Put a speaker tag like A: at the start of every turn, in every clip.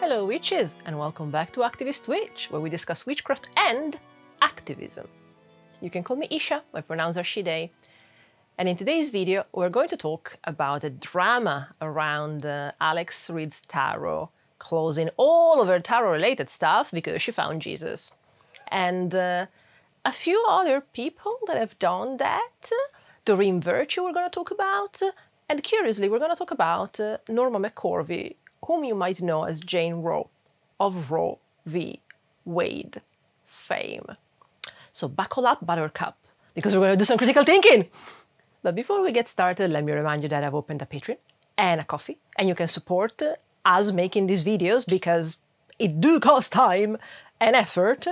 A: Hello witches, and welcome back to Activist Witch, where we discuss witchcraft and activism. You can call me Isha, my pronouns are she, they. And in today's video, we're going to talk about the drama around Alex Reads Tarot closing all of her tarot-related stuff because she found Jesus. And a few other people that have done that. Doreen Virtue we're going to talk about. And curiously, we're going to talk about Norma McCorvey, whom you might know as Jane Roe of Roe v. Wade fame. So buckle up, Buttercup, because we're going to do some critical thinking. But before we get started, let me remind you that I've opened a Patreon and a Ko-fi, and you can support us making these videos because it do cost time and effort.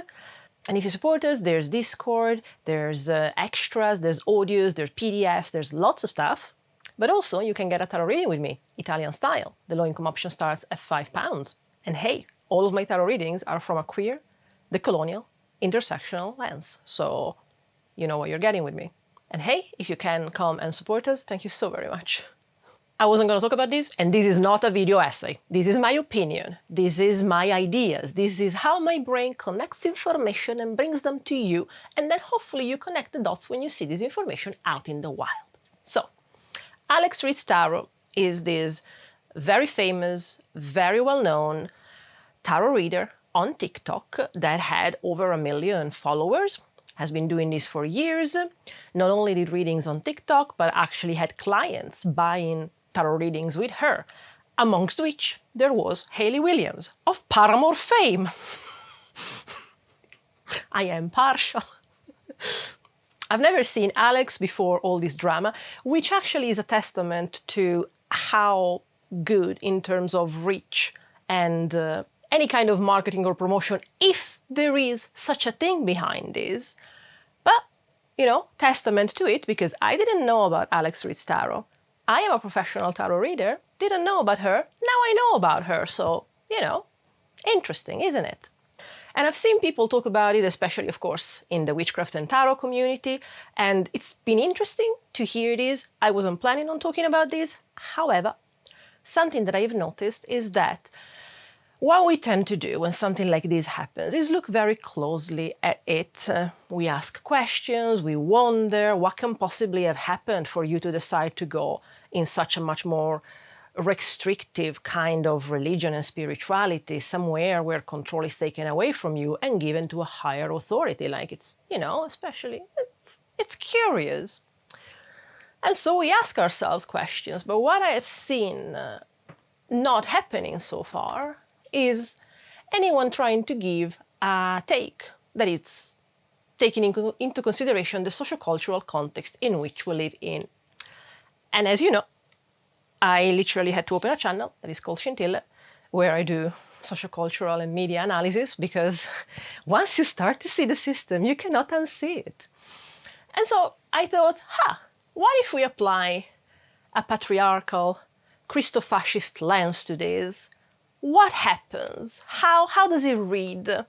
A: And if you support us, there's Discord, there's extras, there's audios, there's PDFs, there's lots of stuff. But also, you can get a tarot reading with me, Italian style. The low-income option starts at £5. And hey, all of my tarot readings are from a queer, decolonial, intersectional lens. So you know what you're getting with me. And hey, if you can come and support us, thank you so very much. I wasn't going to talk about this, and this is not a video essay. This is my opinion. This is my ideas. This is how my brain connects information and brings them to you, and then hopefully you connect the dots when you see this information out in the wild. So, Alex Reads Tarot is this very famous, very well-known tarot reader on TikTok that had over 1 million followers, has been doing this for years, not only did readings on TikTok, but actually had clients buying tarot readings with her, amongst which there was Hayley Williams of Paramore fame. I am partial. I've never seen Alex before all this drama, which actually is a testament to how good in terms of reach and any kind of marketing or promotion, if there is such a thing behind this. But, you know, testament to it, because I didn't know about Alex Reads Tarot. I am a professional tarot reader, didn't know about her, now I know about her, so, you know, interesting, isn't it? And I've seen people talk about it, especially, of course, in the witchcraft and tarot community, and it's been interesting to hear this. I wasn't planning on talking about this. However, something that I've noticed is that what we tend to do when something like this happens is look very closely at it. We ask questions, we wonder what can possibly have happened for you to decide to go in such a much more restrictive kind of religion and spirituality, somewhere where control is taken away from you and given to a higher authority. Like it's, you know, especially, it's curious. And so we ask ourselves questions, but what I have seen not happening so far is anyone trying to give a take that it's taking into consideration the sociocultural context in which we live in. And as you know, I literally had to open a channel that is called Scintille, where I do sociocultural and media analysis, because once you start to see the system, you cannot unsee it. And so I thought, what if we apply a patriarchal, Christo-fascist lens to this? What happens? How does it read? And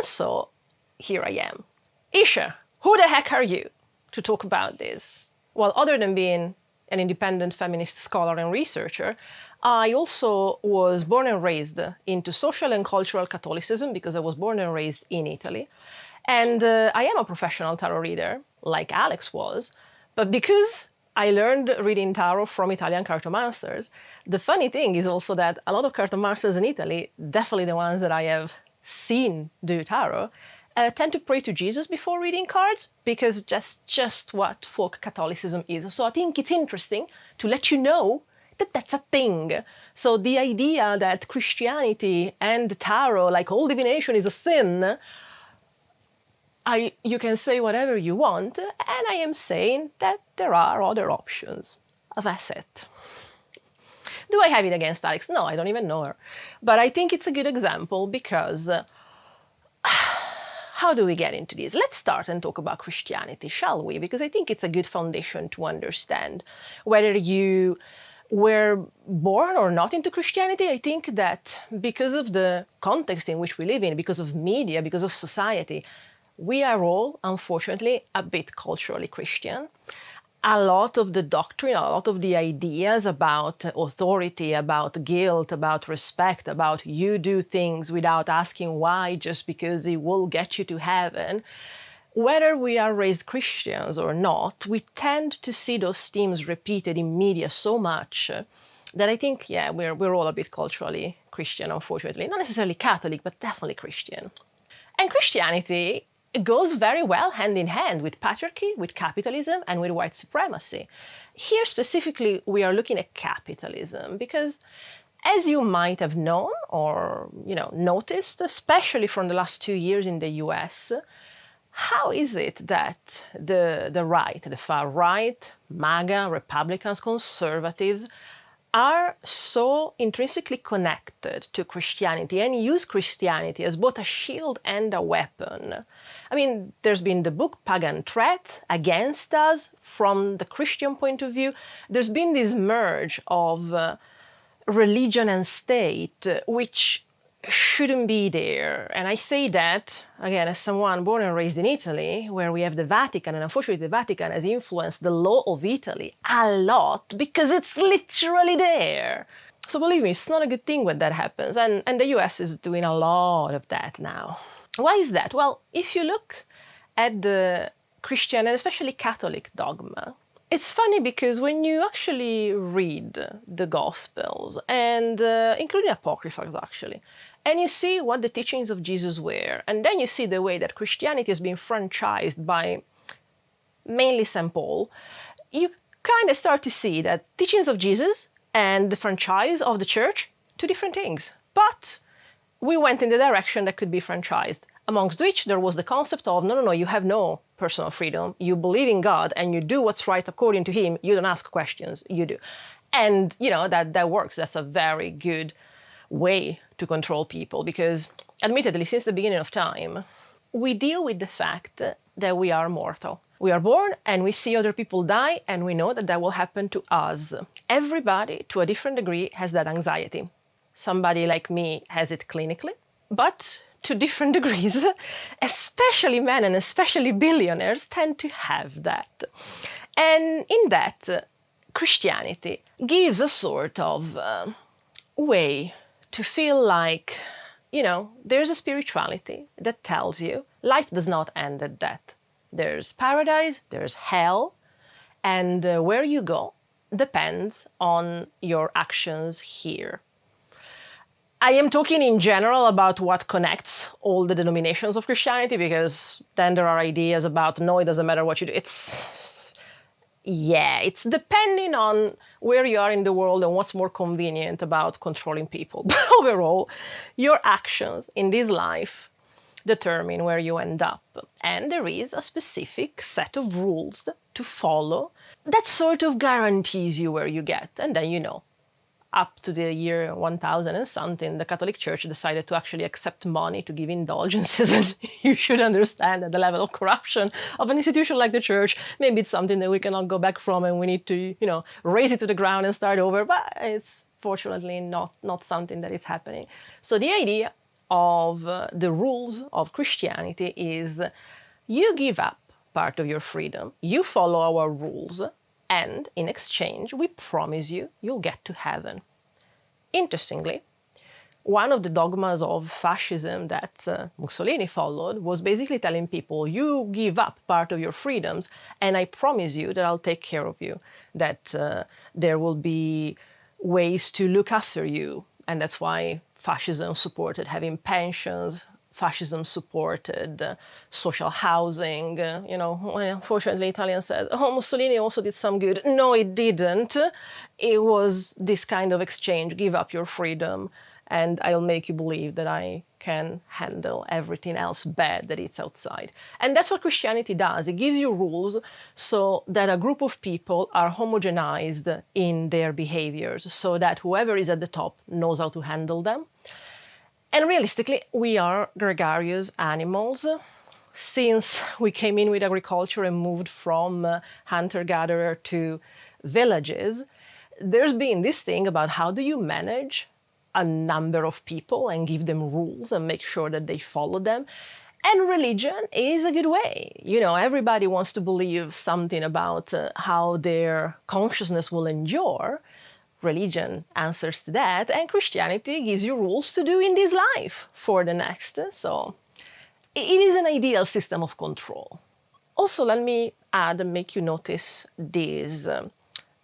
A: so here I am. Isha, who the heck are you to talk about this? Well, other than being an independent feminist scholar and researcher, I also was born and raised into social and cultural Catholicism because I was born and raised in Italy. And I am a professional tarot reader, like Alex was, but because I learned reading tarot from Italian cartomancers, the funny thing is also that a lot of cartomancers in Italy, definitely the ones that I have seen do tarot, tend to pray to Jesus before reading cards, because that's just what folk Catholicism is. So I think it's interesting to let you know that that's a thing. So the idea that Christianity and tarot, like all divination, is a sin, you can say whatever you want, and I am saying that there are other options. That's it. Do I have it against Alex? No, I don't even know her. But I think it's a good example because how do we get into this? Let's start and talk about Christianity, shall we? Because I think it's a good foundation to understand whether you were born or not into Christianity. I think that because of the context in which we live in, because of media, because of society, we are all, unfortunately, a bit culturally Christian. a lot of the doctrine, a lot of the ideas about authority, about guilt, about respect, about you do things without asking why just because it will get you to heaven. Whether we are raised Christians or not, we tend to see those themes repeated in media so much that I think, yeah, we're all a bit culturally Christian, unfortunately. Not necessarily Catholic, but definitely Christian. And Christianity goes very well hand in hand with patriarchy, with capitalism, and with white supremacy. Here specifically, we are looking at capitalism because, as you might have known or noticed, especially from the last 2 years in the US, how is it that the right, the far right, MAGA, Republicans, conservatives, are so intrinsically connected to Christianity and use Christianity as both a shield and a weapon? I mean, there's been the book Pagan Threat against us from the Christian point of view. There's been this merge of religion and state, which shouldn't be there. And I say that, again, as someone born and raised in Italy, where we have the Vatican, and unfortunately the Vatican has influenced the law of Italy a lot because it's literally there. So believe me, it's not a good thing when that happens. And the US is doing a lot of that now. Why is that? Well, if you look at the Christian and especially Catholic dogma, it's funny because when you actually read the Gospels, and including Apocryphals actually, and you see what the teachings of Jesus were, and then you see the way that Christianity has been franchised by mainly St. Paul, you kind of start to see that teachings of Jesus and the franchise of the church, two different things. But we went in the direction that could be franchised, amongst which there was the concept of, no, you have no personal freedom. You believe in God and you do what's right according to him. You don't ask questions, you do. And, that works. That's a very good way to control people because, admittedly, since the beginning of time, we deal with the fact that we are mortal. We are born and we see other people die and we know that that will happen to us. Everybody, to a different degree, has that anxiety. Somebody like me has it clinically, but to different degrees, especially men and especially billionaires tend to have that. And in that, Christianity gives a sort of way to feel like, there's a spirituality that tells you life does not end at death. There's paradise, there's hell, and where you go depends on your actions here. I am talking in general about what connects all the denominations of Christianity, because then there are ideas about, no, it doesn't matter what you do. It's depending on where you are in the world and what's more convenient about controlling people. But overall, your actions in this life determine where you end up. And there is a specific set of rules to follow that sort of guarantees you where you get. And then, up to the year 1000 and something, the Catholic Church decided to actually accept money to give indulgences. And you should understand that the level of corruption of an institution like the Church, maybe it's something that we cannot go back from and we need to, raise it to the ground and start over. But it's fortunately not something that is happening. So the idea of the rules of Christianity is you give up part of your freedom, you follow our rules, and in exchange, we promise you'll get to heaven. Interestingly, one of the dogmas of fascism that Mussolini followed was basically telling people, you give up part of your freedoms, and I promise you that I'll take care of you, that there will be ways to look after you. And that's why fascism supported having pensions. Fascism supported social housing. Unfortunately, Italians said, Mussolini also did some good. No, it didn't. It was this kind of exchange. Give up your freedom, and I'll make you believe that I can handle everything else bad that is outside. And that's what Christianity does. It gives you rules so that a group of people are homogenized in their behaviors, so that whoever is at the top knows how to handle them. And realistically, we are gregarious animals. Since we came in with agriculture and moved from hunter-gatherer to villages, there's been this thing about how do you manage a number of people and give them rules and make sure that they follow them. And religion is a good way. You know, everybody wants to believe something about how their consciousness will endure. Religion answers to that, and Christianity gives you rules to do in this life for the next. So it is an ideal system of control. Also, let me add and make you notice this.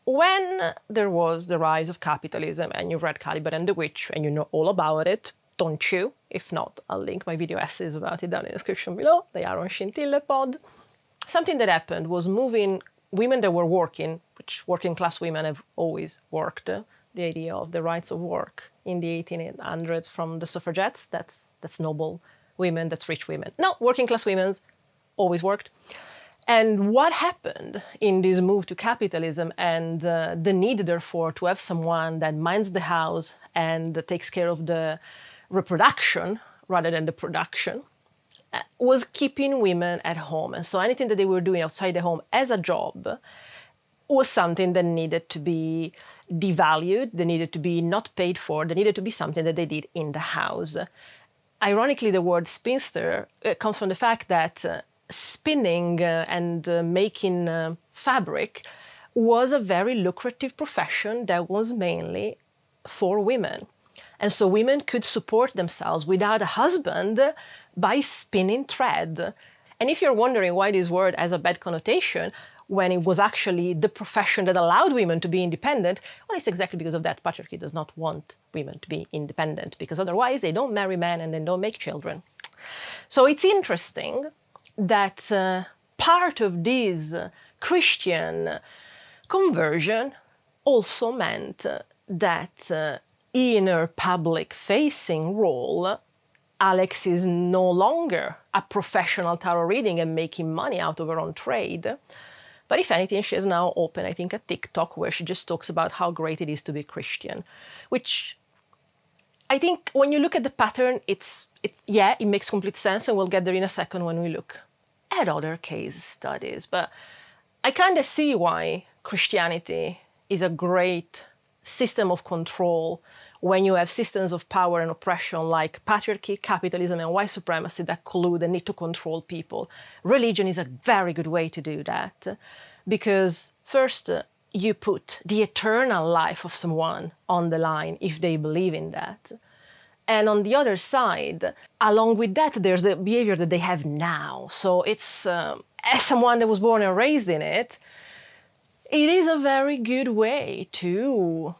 A: When there was the rise of capitalism, and you read Caliban and the Witch, and you know all about it, don't you? If not, I'll link my video essays about it down in the description below. They are on ScintillaPod. Something that happened was moving women that were working, which working class women have always worked. The idea of the rights of work in the 1800s from the suffragettes, that's noble women, that's rich women. No, working class women's always worked. And what happened in this move to capitalism and the need, therefore, to have someone that minds the house and takes care of the reproduction rather than the production was keeping women at home. And so anything that they were doing outside the home as a job was something that needed to be devalued, they needed to be not paid for, they needed to be something that they did in the house. Ironically, the word spinster comes from the fact that spinning and making fabric was a very lucrative profession that was mainly for women. And so women could support themselves without a husband by spinning thread. And if you're wondering why this word has a bad connotation, when it was actually the profession that allowed women to be independent, well, it's exactly because of that. Patriarchy does not want women to be independent, because otherwise they don't marry men and they don't make children. So it's interesting that part of this Christian conversion also meant that in her public-facing role, Alex is no longer a professional tarot reading and making money out of her own trade. But if anything, she has now opened, I think, a TikTok where she just talks about how great it is to be Christian, which I think when you look at the pattern, yeah, it makes complete sense, and we'll get there in a second when we look at other case studies. But I kind of see why Christianity is a great system of control when you have systems of power and oppression like patriarchy, capitalism, and white supremacy that collude and need to control people. Religion is a very good way to do that, because first, you put the eternal life of someone on the line if they believe in that. And on the other side, along with that, there's the behavior that they have now. So it's, as someone that was born and raised in it, it is a very good way to,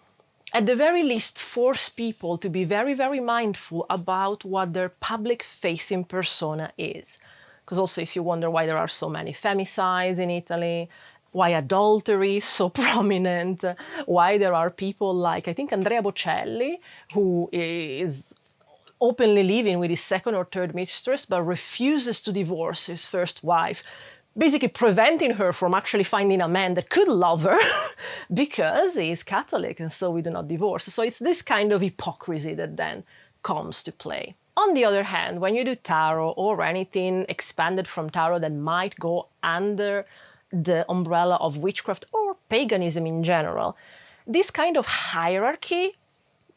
A: at the very least, force people to be very, very mindful about what their public-facing persona is. Because also, if you wonder why there are so many femicides in Italy, why adultery is so prominent, why there are people like, I think, Andrea Bocelli, who is openly living with his second or third mistress, but refuses to divorce his first wife, basically preventing her from actually finding a man that could love her because he's Catholic, and so we do not divorce. So it's this kind of hypocrisy that then comes to play. On the other hand, when you do tarot or anything expanded from tarot that might go under the umbrella of witchcraft or paganism in general, this kind of hierarchy,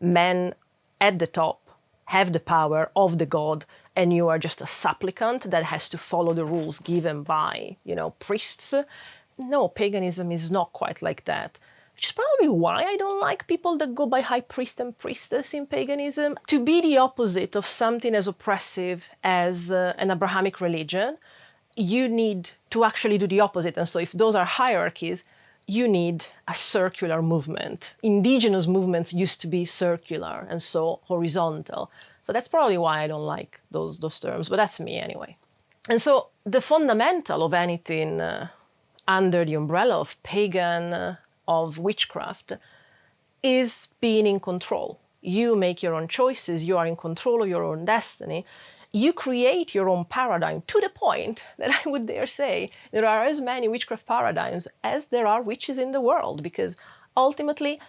A: men at the top have the power of the god, and you are just a supplicant that has to follow the rules given by, priests. No, paganism is not quite like that. Which is probably why I don't like people that go by high priest and priestess in paganism. To be the opposite of something as oppressive as an Abrahamic religion, you need to actually do the opposite. And so if those are hierarchies, you need a circular movement. Indigenous movements used to be circular and so horizontal. So that's probably why I don't like those terms, but that's me anyway. And so the fundamental of anything under the umbrella of pagan, of witchcraft, is being in control. You make your own choices, you are in control of your own destiny. You create your own paradigm, to the point that I would dare say there are as many witchcraft paradigms as there are witches in the world, because ultimately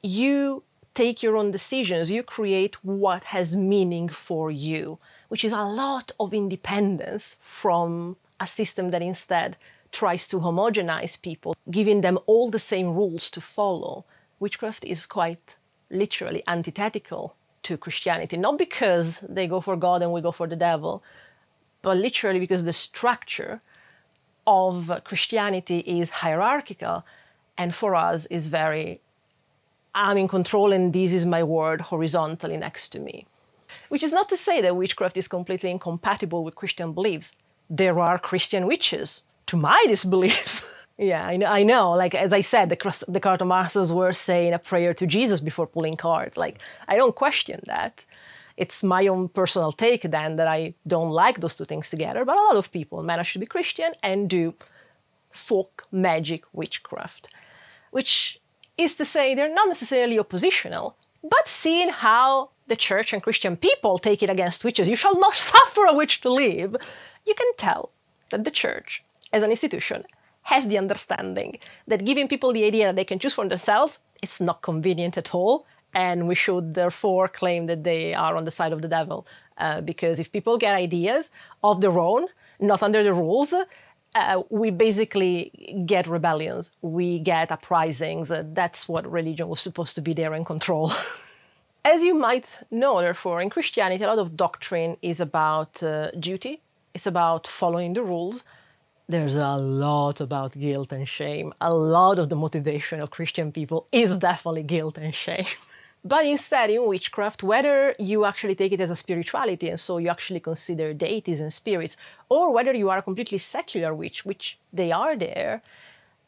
A: you take your own decisions, you create what has meaning for you, which is a lot of independence from a system that instead tries to homogenize people, giving them all the same rules to follow. Witchcraft is quite literally antithetical to Christianity, not because they go for God and we go for the devil, but literally because the structure of Christianity is hierarchical, and for us is very, I'm in control and this is my word horizontally next to me. Which is not to say that witchcraft is completely incompatible with Christian beliefs. There are Christian witches, to my disbelief. Yeah, I know. Like, as I said, the cartomancers were saying a prayer to Jesus before pulling cards. Like, I don't question that. It's my own personal take then that I don't like those two things together, but a lot of people manage to be Christian and do folk magic witchcraft, which is to say they're not necessarily oppositional, but seeing how the church and Christian people take it against witches, you shall not suffer a witch to live, you can tell that the church, as an institution, has the understanding that giving people the idea that they can choose for themselves, it's not convenient at all, and we should therefore claim that they are on the side of the devil. Because if people get ideas of their own, not under the rules, we basically get rebellions, we get uprisings. That's what religion was supposed to be there and control. As you might know, therefore, in Christianity, a lot of doctrine is about duty. It's about following the rules. There's a lot about guilt and shame. A lot of the motivation of Christian people is definitely guilt and shame. But instead, in witchcraft, whether you actually take it as a spirituality, and so you actually consider deities and spirits, or whether you are a completely secular witch, which they are there,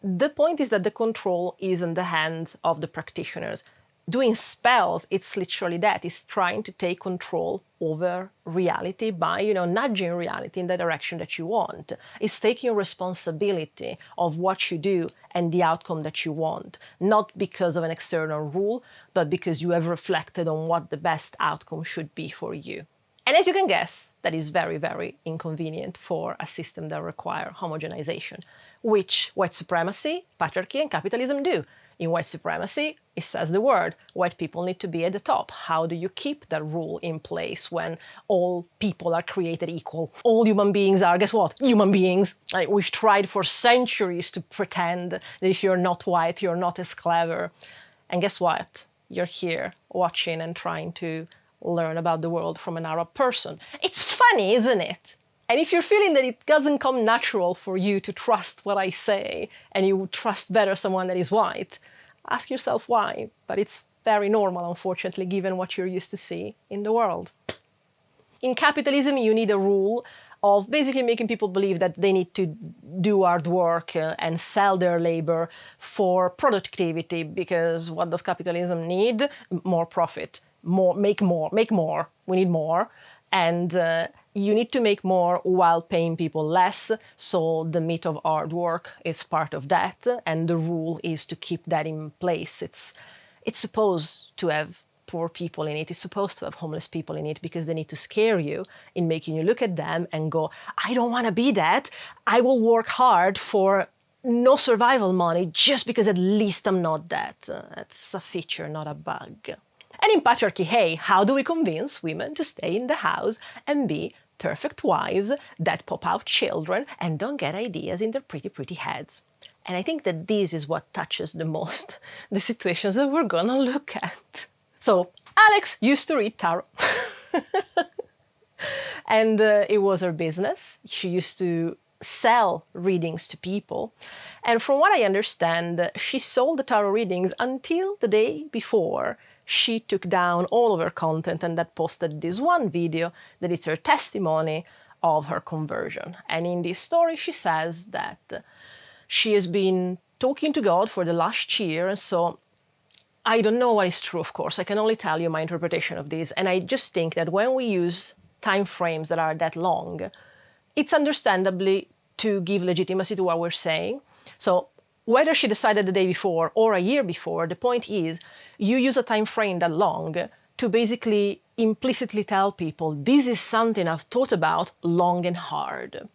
A: the point is that the control is in the hands of the practitioners. Doing spells, it's literally that. It's trying to take control over reality by, nudging reality in the direction that you want. It's taking responsibility of what you do and the outcome that you want, not because of an external rule, but because you have reflected on what the best outcome should be for you. And as you can guess, that is very, very inconvenient for a system that requires homogenization, which white supremacy, patriarchy, and capitalism do. In white supremacy, it says the word, white people need to be at the top. How do you keep that rule in place when all people are created equal? All human beings are, guess what? Human beings. Like, we've tried for centuries to pretend that if you're not white, you're not as clever. And guess what? You're here watching and trying to learn about the world from an Arab person. It's funny, isn't it? And if you're feeling that it doesn't come natural for you to trust what I say, and you would trust better someone that is white, ask yourself why. But it's very normal, unfortunately, given what you're used to see in the world. In capitalism, you need a rule of basically making people believe that they need to do hard work and sell their labor for productivity, because what does capitalism need? More profit, make more. We need more. And you need to make more while paying people less, so the myth of hard work is part of that, and the rule is to keep that in place. It's supposed to have poor people in it, it's supposed to have homeless people in it, because they need to scare you in making you look at them and go, I don't want to be that, I will work hard for no survival money just because at least I'm not that. That's a feature, not a bug. And in patriarchy, hey, how do we convince women to stay in the house and be perfect wives that pop out children and don't get ideas in their pretty, pretty heads? And I think that this is what touches the most the situations that we're gonna look at. So, Alex used to read tarot. And it was her business. She used to sell readings to people. And from what I understand, she sold the tarot readings until the day before she took down all of her content and that posted this one video that is her testimony of her conversion. And in this story, she says that she has been talking to God for the last year, and so I don't know what is true, of course. I can only tell you my interpretation of this. And I just think that when we use time frames that are that long, it's understandably to give legitimacy to what we're saying. So whether she decided the day before or a year before, the point is you use a time frame that long to basically implicitly tell people, this is something I've thought about long and hard.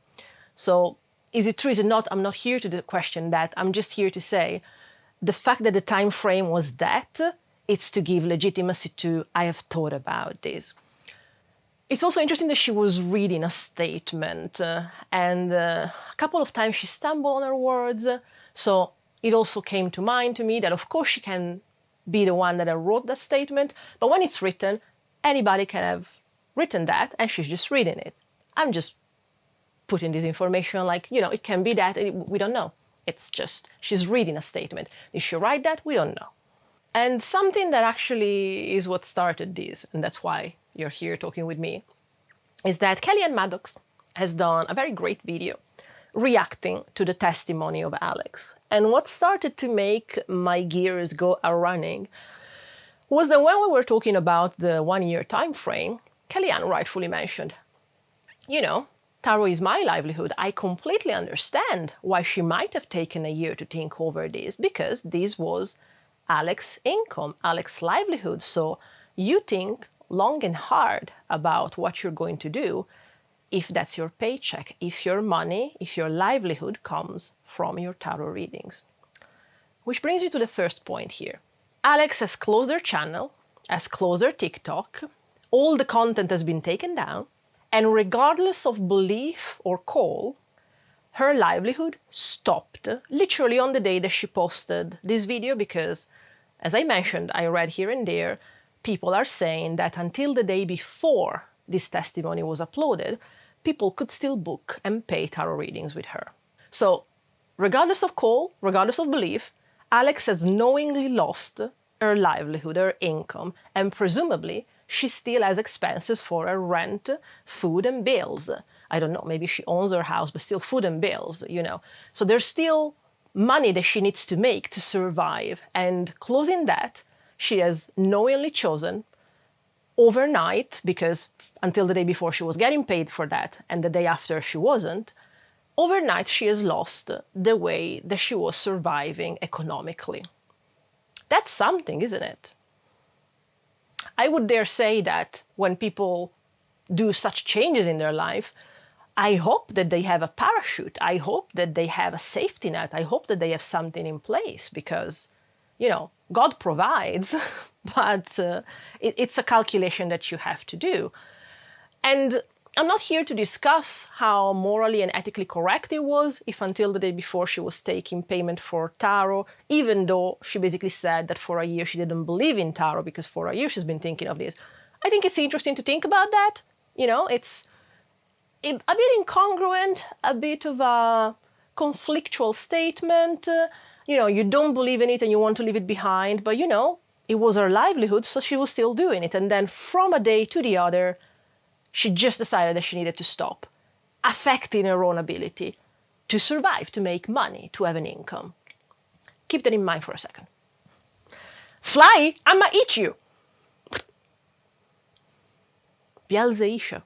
A: So is it true, is it not? I'm not here to question that. I'm just here to say the fact that the time frame was that, it's to give legitimacy to, I have thought about this. It's also interesting that she was reading a statement and a couple of times she stumbled on her words. So it also came to mind to me that of course she can be the one that wrote that statement, but when it's written, anybody can have written that and she's just reading it. I'm just putting this information like, it can be that, we don't know. It's just, she's reading a statement. Did she write that? We don't know. And something that actually is what started this, and that's why you're here talking with me, is that Kellyanne Maddox has done a very great video reacting to the testimony of Alex. And what started to make my gears go a-running was that when we were talking about the 1-year time frame, Kellyanne rightfully mentioned, tarot is my livelihood. I completely understand why she might have taken a year to think over this, because this was Alex's income, Alex's livelihood. So you think long and hard about what you're going to do if that's your paycheck, if your money, if your livelihood comes from your tarot readings. Which brings you to the first point here. Alex has closed her channel, has closed her TikTok, all the content has been taken down, and regardless of belief or call, her livelihood stopped literally on the day that she posted this video, because, as I mentioned, I read here and there, people are saying that until the day before this testimony was uploaded, people could still book and pay tarot readings with her. So, regardless of call, regardless of belief, Alex has knowingly lost her livelihood, her income, and presumably she still has expenses for her rent, food, and bills. I don't know, maybe she owns her house, but still food and bills, So there's still money that she needs to make to survive. And closing that, she has knowingly chosen overnight, because until the day before she was getting paid for that, and the day after she wasn't, overnight she has lost the way that she was surviving economically. That's something, isn't it? I would dare say that when people do such changes in their life, I hope that they have a parachute. I hope that they have a safety net. I hope that they have something in place, because, God provides, but it's a calculation that you have to do. And I'm not here to discuss how morally and ethically correct it was if until the day before she was taking payment for tarot, even though she basically said that for a year she didn't believe in tarot because for a year she's been thinking of this. I think it's interesting to think about that. It's a bit incongruent, a bit of a conflictual statement. You don't believe in it and you want to leave it behind, but it was her livelihood, so she was still doing it. And then from a day to the other, she just decided that she needed to stop, affecting her own ability to survive, to make money, to have an income. Keep that in mind for a second. Fly, I'ma eat you. Beelzeisha.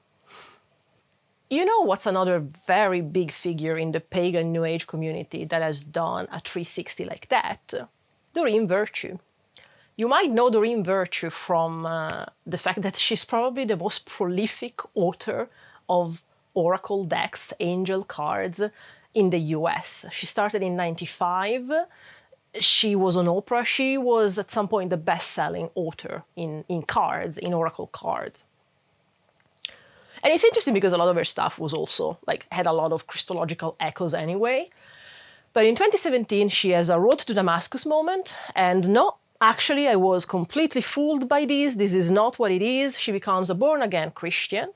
A: You know what's another very big figure in the pagan New Age community that has done a 360 like that? Doreen Virtue. You might know Doreen Virtue from the fact that she's probably the most prolific author of oracle decks, angel cards in the US. She started in '95. She was on Oprah. She was at some point the best-selling author in cards, in oracle cards. And it's interesting because a lot of her stuff was also, had a lot of Christological echoes anyway. But in 2017, she has a Road to Damascus moment. And no, actually, I was completely fooled by this. This is not what it is. She becomes a born-again Christian.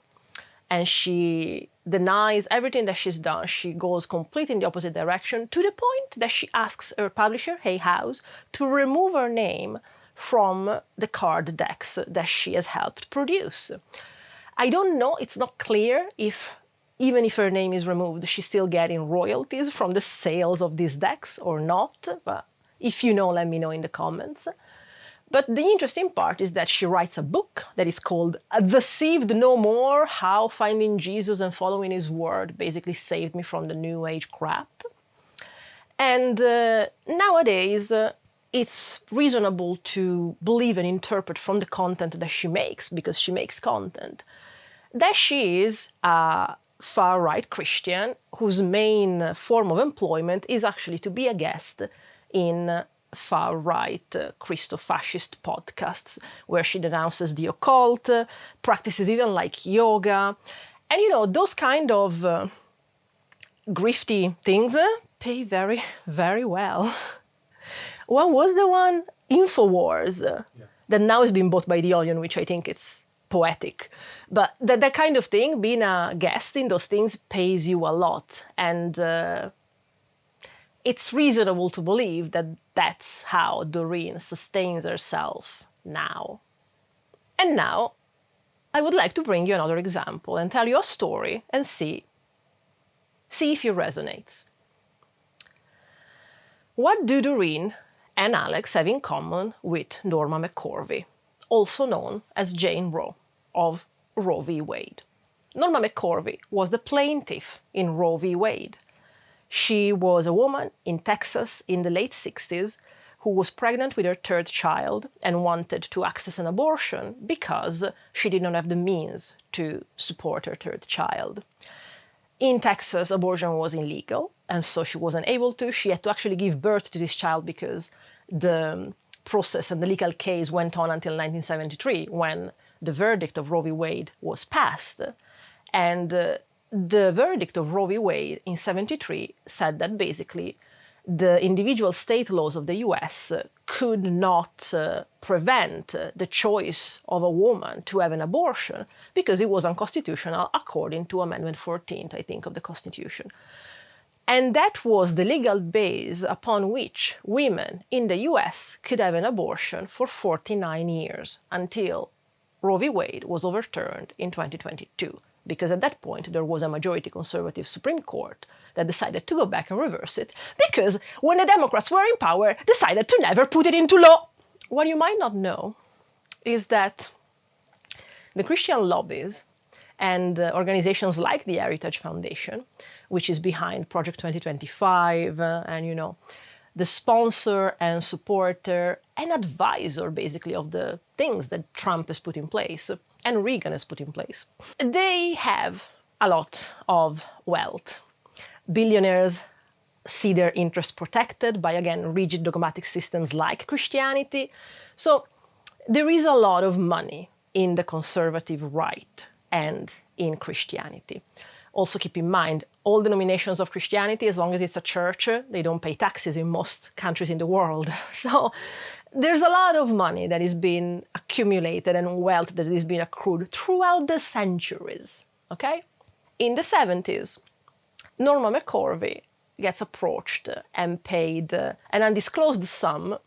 A: And she denies everything that she's done. She goes completely in the opposite direction, to the point that she asks her publisher, Hay House, to remove her name from the card decks that she has helped produce. I don't know, it's not clear if, even if her name is removed, she's still getting royalties from the sales of these decks or not. But if you know, let me know in the comments. But the interesting part is that she writes a book that is called Deceived No More, How Finding Jesus and Following His Word basically saved me from the New Age crap. And nowadays, it's reasonable to believe and interpret from the content that she makes, because she makes content, that she is a far-right Christian whose main form of employment is actually to be a guest in far-right Christo-fascist podcasts, where she denounces the occult, practices even yoga. And, those kind of grifty things pay very, very well. What was the one? InfoWars, that now has been bought by The Onion, which I think it's poetic. But that kind of thing, being a guest in those things, pays you a lot. And it's reasonable to believe that that's how Doreen sustains herself now. And now, I would like to bring you another example and tell you a story and see if it resonates. What do Doreen and Alex have in common with Norma McCorvey, also known as Jane Roe of Roe v. Wade? Norma McCorvey was the plaintiff in Roe v. Wade. She was a woman in Texas in the late 60s who was pregnant with her third child and wanted to access an abortion because she did not have the means to support her third child. In Texas, abortion was illegal, and so she wasn't able to. She had to actually give birth to this child because the process and the legal case went on until 1973, when the verdict of Roe v. Wade was passed. And the verdict of Roe v. Wade in 73 said that basically the individual state laws of the US could not prevent the choice of a woman to have an abortion because it was unconstitutional according to Amendment 14th, I think, of the Constitution. And that was the legal base upon which women in the US could have an abortion for 49 years until Roe v. Wade was overturned in 2022. Because at that point there was a majority conservative Supreme Court that decided to go back and reverse it, because when the Democrats were in power, decided to never put it into law. What you might not know is that the Christian lobbies and organizations like the Heritage Foundation, which is behind Project 2025, and the sponsor and supporter and advisor, basically, of the things that Trump has put in place and Reagan has put in place. They have a lot of wealth. Billionaires see their interests protected by, again, rigid dogmatic systems like Christianity. So there is a lot of money in the conservative right and in Christianity. Also keep in mind, all denominations of Christianity, as long as it's a church, they don't pay taxes in most countries in the world. So there's a lot of money that is being accumulated and wealth that is being accrued throughout the centuries, okay? In the 70s, Norma McCorvey gets approached and paid an undisclosed sum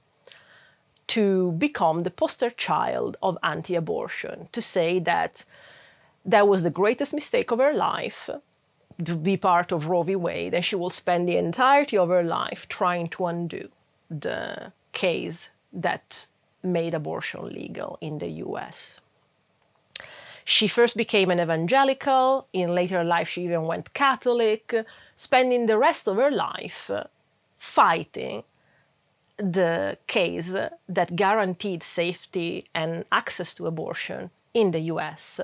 A: to become the poster child of anti-abortion, to say that that was the greatest mistake of her life, to be part of Roe v. Wade, and she will spend the entirety of her life trying to undo the case that made abortion legal in the US. She first became an evangelical. In later life, she even went Catholic, spending the rest of her life fighting the case that guaranteed safety and access to abortion in the US,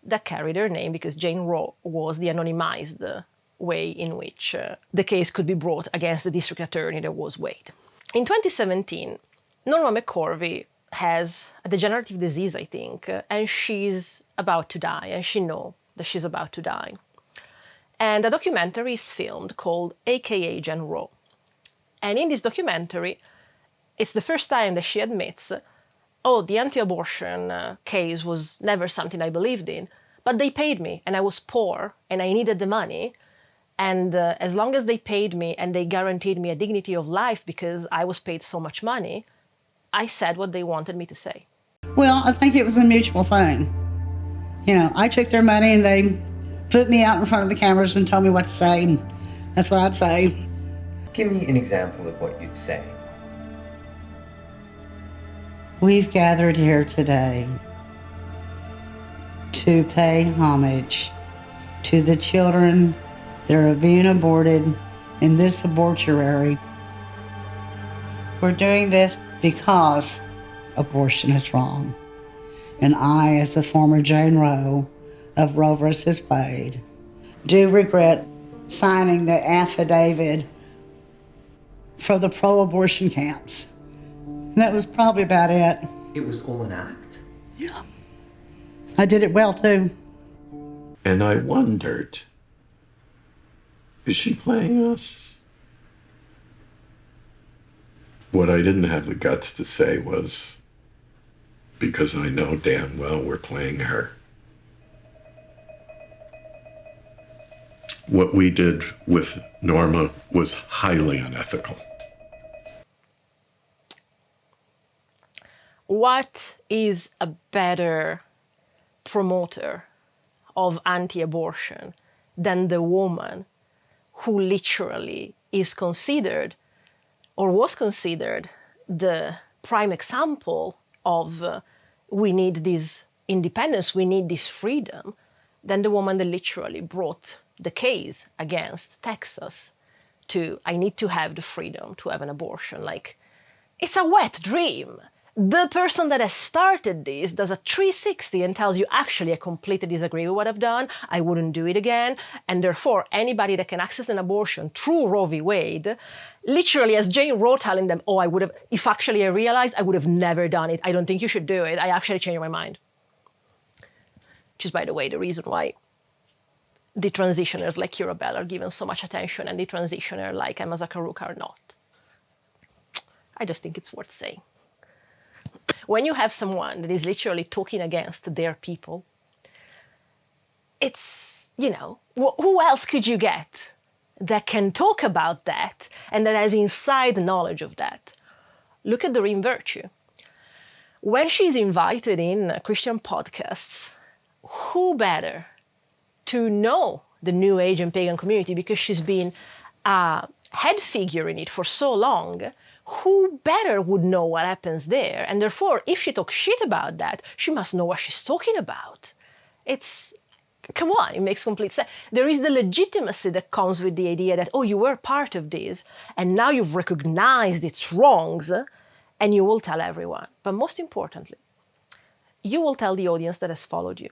A: that carried her name because Jane Roe was the anonymized way in which the case could be brought against the district attorney that was Wade. In 2017, Norma McCorvey has a degenerative disease, I think, and she's about to die, and she knows that she's about to die. And a documentary is filmed called AKA Jane Roe. And in this documentary, it's the first time that she admits, oh, the anti-abortion case was never something I believed in, but they paid me, and I was poor, and I needed the money. And as long as they paid me and they guaranteed me a dignity of life because I was paid so much money, I said what they wanted me to say.
B: Well, I think it was a mutual thing. I took their money and they put me out in front of the cameras and told me what to say, and that's what I'd say.
C: Give me an example of what you'd say.
B: We've gathered here today to pay homage to the children that are being aborted in this abortuary. We're doing this because abortion is wrong. And I, as the former Jane Roe of Roe versus Wade, do regret signing the affidavit for the pro-abortion camps. That was probably about it.
C: It was all an act?
B: Yeah. I did it well, too.
D: And I wondered, is she playing us? What I didn't have the guts to say was, because I know damn well we're playing her. What we did with Norma was highly unethical.
A: What is a better promoter of anti-abortion than the woman who literally is considered, or was considered, the prime example of we need this independence, we need this freedom, than the woman that literally brought the case against Texas to, I need to have the freedom to have an abortion. Like, it's a wet dream. The person that has started this does a 360 and tells you, actually, I completely disagree with what I've done. I wouldn't do it again. And therefore, anybody that can access an abortion through Roe v. Wade, literally as Jane Roe telling them, oh, I would have, if actually I realized, I would have never done it. I don't think you should do it. I actually changed my mind. Which is, by the way, the reason why the transitioners like Kirabel are given so much attention and the transitioner like Emma Zakharuk are not. I just think it's worth saying. When you have someone that is literally talking against their people, it's, you know, who else could you get that can talk about that and that has inside knowledge of that? Look at Doreen Virtue. When she's invited in Christian podcasts, who better to know the New Age and pagan community, because she's been a head figure in it for so long? Who better would know what happens there? And therefore, if she talks shit about that, she must know what she's talking about. It's, come on, it makes complete sense. There is the legitimacy that comes with the idea that, oh, you were part of this, and now you've recognized its wrongs, and you will tell everyone. But most importantly, you will tell the audience that has followed you.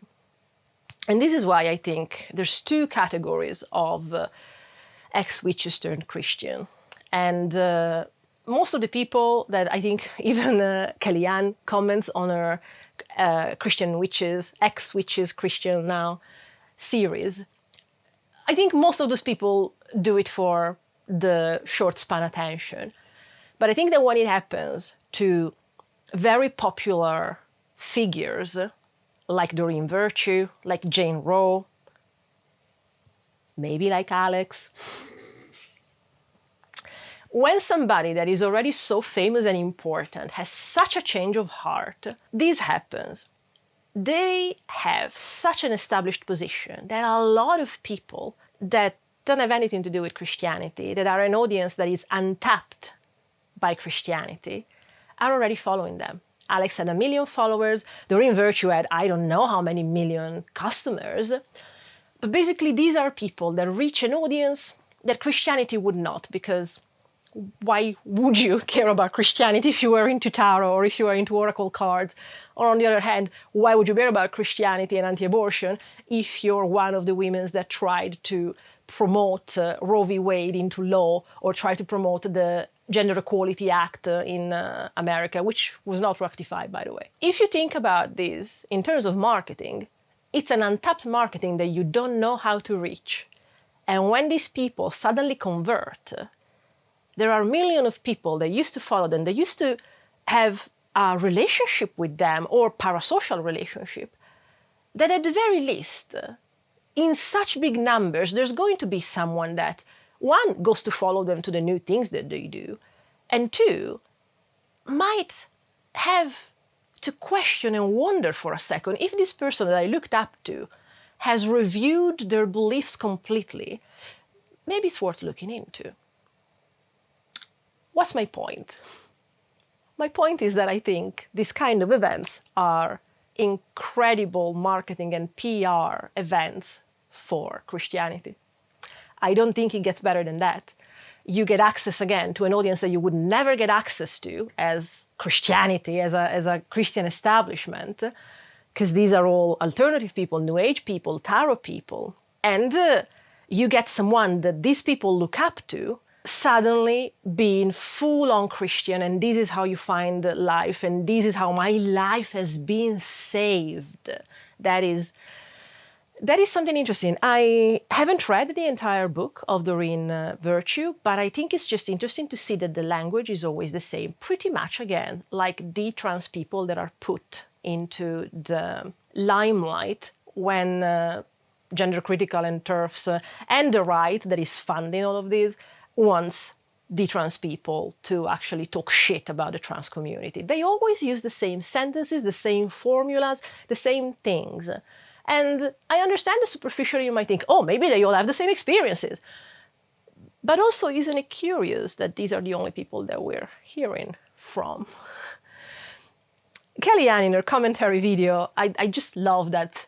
A: And this is why I think there's two categories of ex-witches turned Christian. And most of the people that I think even Kellyanne comments on her Christian witches, ex-witches Christian now series, I think most of those people do it for the short span attention. But I think that when it happens to very popular figures, like Doreen Virtue, like Jane Roe, maybe like Alex. When somebody that is already so famous and important has such a change of heart, this happens. They have such an established position that a lot of people that don't have anything to do with Christianity, that are an audience that is untapped by Christianity, are already following them. Alex had 1 million followers. Doreen Virtue had I don't know how many million customers. But basically, these are people that reach an audience that Christianity would not, because why would you care about Christianity if you were into tarot or if you were into oracle cards? Or on the other hand, why would you care about Christianity and anti-abortion if you're one of the women that tried to promote Roe v. Wade into law, or try to promote the Gender Equality Act in America, which was not ratified, by the way. If you think about this in terms of marketing, it's an untapped marketing that you don't know how to reach. And when these people suddenly convert, there are millions of people that used to follow them, that used to have a relationship with them or parasocial relationship, that at the very least, in such big numbers, there's going to be someone that, one, goes to follow them to the new things that they do, and two, might have to question and wonder for a second if this person that I looked up to has reviewed their beliefs completely. Maybe it's worth looking into. What's my point? My point is that I think these kind of events are incredible marketing and PR events for Christianity. I don't think it gets better than that. You get access again to an audience that you would never get access to as Christianity, as a Christian establishment, because these are all alternative people, New Age people, tarot people. And you get someone that these people look up to suddenly being full-on Christian, and this is how you find life, and this is how my life has been saved. That is something interesting. I haven't read the entire book of Doreen Virtue, but I think it's just interesting to see that the language is always the same, pretty much, again, like the trans people that are put into the limelight when gender critical and TERFs and the right that is funding all of this wants the trans people to actually talk shit about the trans community. They always use the same sentences, the same formulas, the same things. And I understand that superficially you might think, oh, maybe they all have the same experiences. But also, isn't it curious that these are the only people that we're hearing from? Kellyanne, in her commentary video, I just love that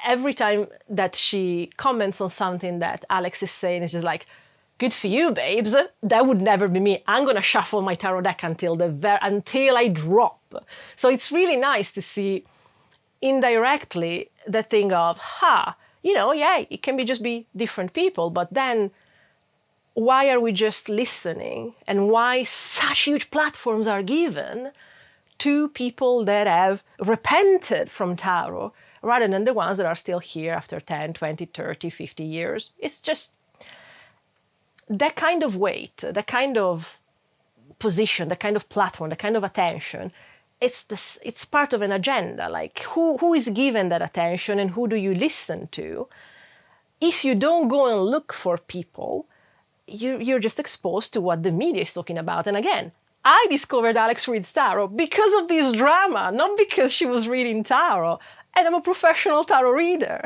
A: every time that she comments on something that Alex is saying, it's just like, good for you, babes. That would never be me. I'm going to shuffle my tarot deck until I drop. So it's really nice to see indirectly the thing of, yeah, it can just be different people, but then why are we just listening? And why such huge platforms are given to people that have repented from tarot rather than the ones that are still here after 10, 20, 30, 50 years? It's just that kind of weight, that kind of position, that kind of platform, that kind of attention. It's part of an agenda. Like, who is given that attention and who do you listen to? If you don't go and look for people, you're just exposed to what the media is talking about. And again, I discovered Alex Reads Tarot because of this drama, not because she was reading tarot. And I'm a professional tarot reader.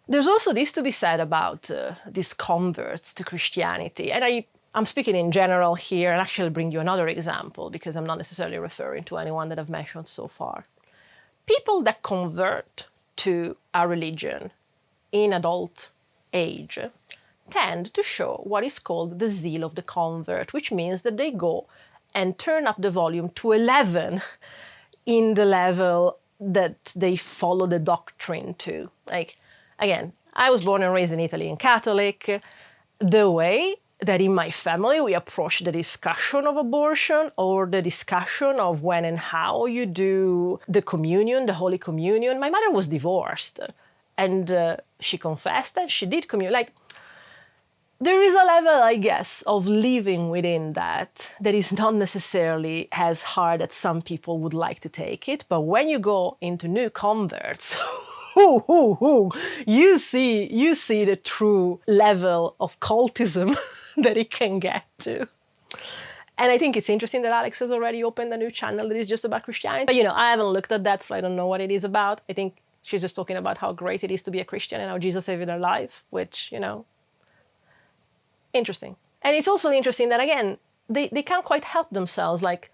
A: There's also this to be said about these converts to Christianity. And I'm speaking in general here and actually bring you another example because I'm not necessarily referring to anyone that I've mentioned so far. People that convert to a religion in adult age tend to show what is called the zeal of the convert, which means that they go and turn up the volume to 11 in the level that they follow the doctrine to. Like, again, I was born and raised in Italy and Catholic. The way that in my family we approach the discussion of abortion or the discussion of when and how you do the communion, the Holy Communion, my mother was divorced and she confessed and she did communion. Like, there is a level, I guess, of living within that is not necessarily as hard as some people would like to take it. But when you go into new converts, you see the true level of cultism that it can get to. And I think it's interesting that Alex has already opened a new channel that is just about Christianity. But, I haven't looked at that, so I don't know what it is about. I think she's just talking about how great it is to be a Christian and how Jesus saved their life, which, interesting. And it's also interesting that, again, they can't quite help themselves. Like,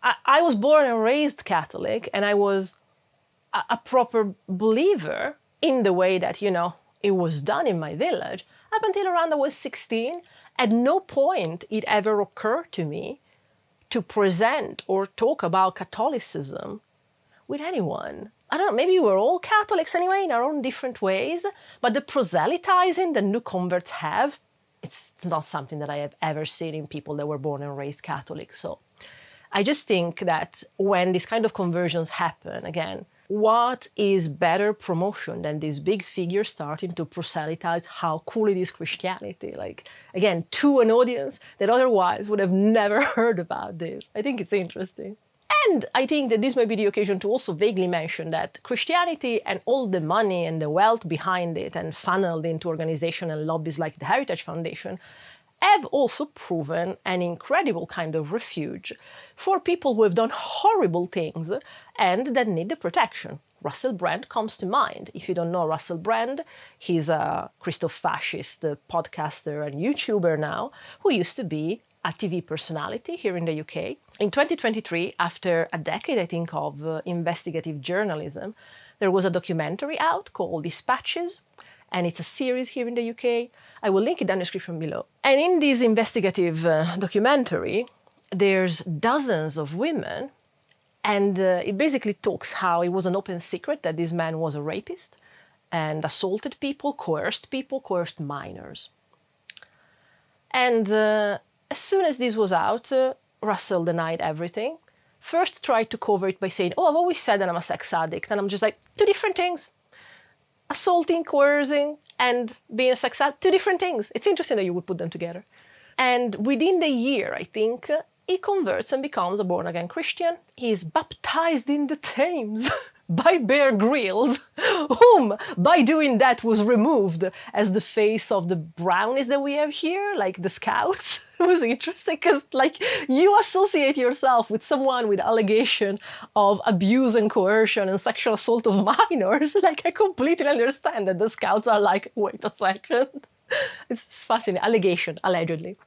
A: I was born and raised Catholic, and I was a proper believer in the way that, it was done in my village. Up until around I was 16, at no point it ever occurred to me to present or talk about Catholicism with anyone. I don't know, maybe we're all Catholics anyway in our own different ways, but the proselytizing that new converts have, it's not something that I have ever seen in people that were born and raised Catholic. So I just think that when these kind of conversions happen, again, what is better promotion than these big figures starting to proselytize how cool it is Christianity? Like, again, to an audience that otherwise would have never heard about this. I think it's interesting. And I think that this may be the occasion to also vaguely mention that Christianity and all the money and the wealth behind it and funneled into organizations and lobbies like the Heritage Foundation have also proven an incredible kind of refuge for people who have done horrible things and that need the protection. Russel Brand comes to mind. If you don't know Russel Brand, he's a Christo-fascist podcaster and YouTuber now who used to be a TV personality here in the UK. In 2023, after a decade, I think, of investigative journalism, there was a documentary out called Dispatches, and it's a series here in the UK. I will link it down in the description below. And in this investigative documentary, there's dozens of women, and it basically talks how it was an open secret that this man was a rapist and assaulted people, coerced minors. And as soon as this was out, Russell denied everything. First tried to cover it by saying, oh, I've always said that I'm a sex addict. And I'm just like, two different things. Assaulting, coercing, and being a sex addict, two different things. It's interesting that you would put them together. And within the year, I think, he converts and becomes a born-again Christian. He is baptized in the Thames by Bear Grylls, whom, by doing that, was removed as the face of the brownies that we have here, like the Scouts. It was interesting because, like, you associate yourself with someone with allegation of abuse and coercion and sexual assault of minors. Like, I completely understand that the Scouts are like, wait a second. It's fascinating. Allegation, allegedly.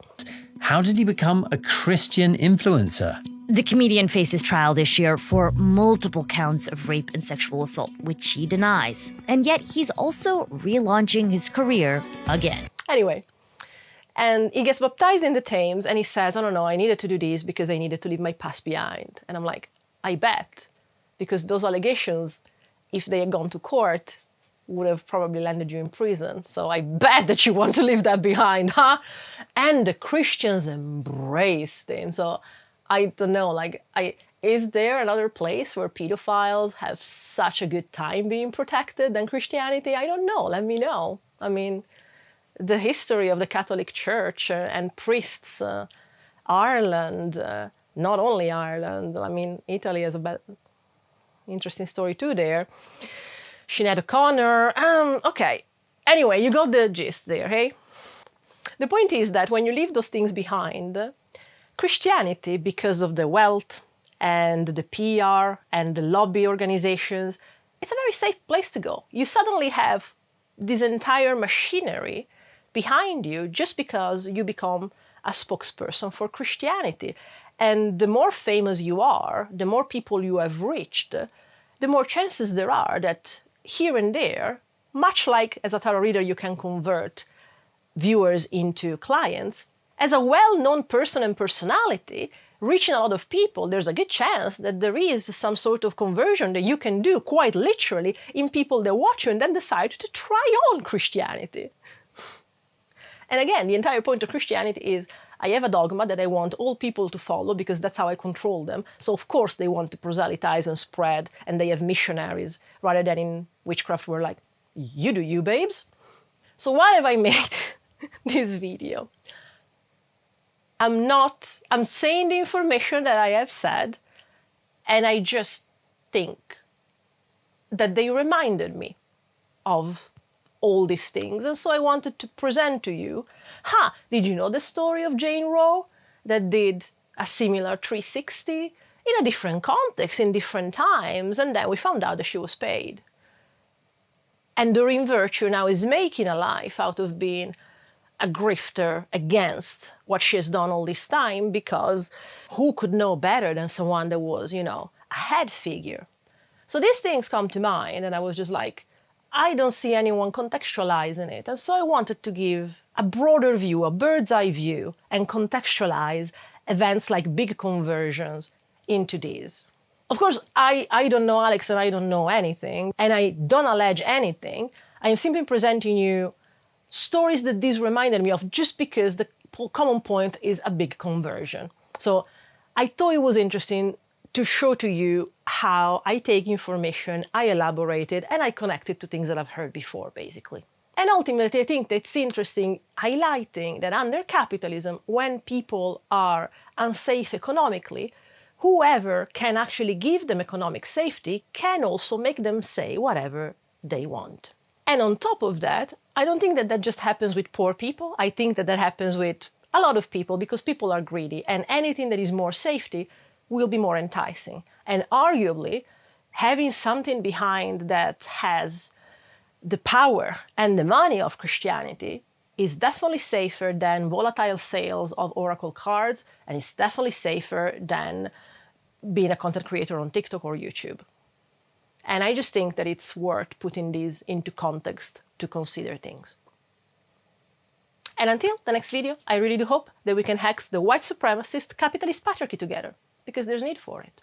E: How did he become a Christian influencer?
F: The comedian faces trial this year for multiple counts of rape and sexual assault, which he denies. And yet he's also relaunching his career again.
A: Anyway, and he gets baptized in the Thames and he says, I don't know, I needed to do this because I needed to leave my past behind. And I'm like, I bet, because those allegations, if they had gone to court, would have probably landed you in prison. So I bet that you want to leave that behind, huh? And the Christians embraced him. So I don't know, like, is there another place where pedophiles have such a good time being protected than Christianity? I don't know. Let me know. I mean, the history of the Catholic Church and priests, Ireland, not only Ireland, I mean, Italy has a interesting story too there. Sinead O'Connor, okay. Anyway, you got the gist there, hey? The point is that when you leave those things behind, Christianity, because of the wealth and the PR and the lobby organizations, it's a very safe place to go. You suddenly have this entire machinery behind you just because you become a spokesperson for Christianity. And the more famous you are, the more people you have reached, the more chances there are that here and there, much like as a tarot reader you can convert viewers into clients, as a well-known person and personality, reaching a lot of people, there's a good chance that there is some sort of conversion that you can do quite literally in people that watch you and then decide to try on Christianity. And again, the entire point of Christianity is I have a dogma that I want all people to follow because that's how I control them. So of course they want to proselytize and spread, and they have missionaries, rather than in witchcraft we're like, you do you, babes. So why have I made this video? I'm saying the information that I have said, and I just think that they reminded me of all these things. And so I wanted to present to you, did you know the story of Jane Roe that did a similar 360 in a different context, in different times, and then we found out that she was paid. And Doreen Virtue now is making a life out of being a grifter against what she has done all this time, because who could know better than someone that was, you know, a head figure? So these things come to mind, and I was just like, I don't see anyone contextualizing it. And so I wanted to give a broader view, a bird's eye view, and contextualize events like big conversions into these. Of course, I don't know Alex and I don't know anything, and I don't allege anything. I am simply presenting you stories that this reminded me of just because the common point is a big conversion. So I thought it was interesting to show to you how I take information, I elaborate it, and I connect it to things that I've heard before, basically. And ultimately, I think that it's interesting highlighting that under capitalism, when people are unsafe economically, whoever can actually give them economic safety can also make them say whatever they want. And on top of that, I don't think that that just happens with poor people. I think that that happens with a lot of people because people are greedy, and anything that is more safety will be more enticing. And arguably, having something behind that has the power and the money of Christianity is definitely safer than volatile sales of oracle cards, and it's definitely safer than being a content creator on TikTok or YouTube. And I just think that it's worth putting these into context to consider things. And until the next video, I really do hope that we can hex the white supremacist capitalist patriarchy together, because there's need for it.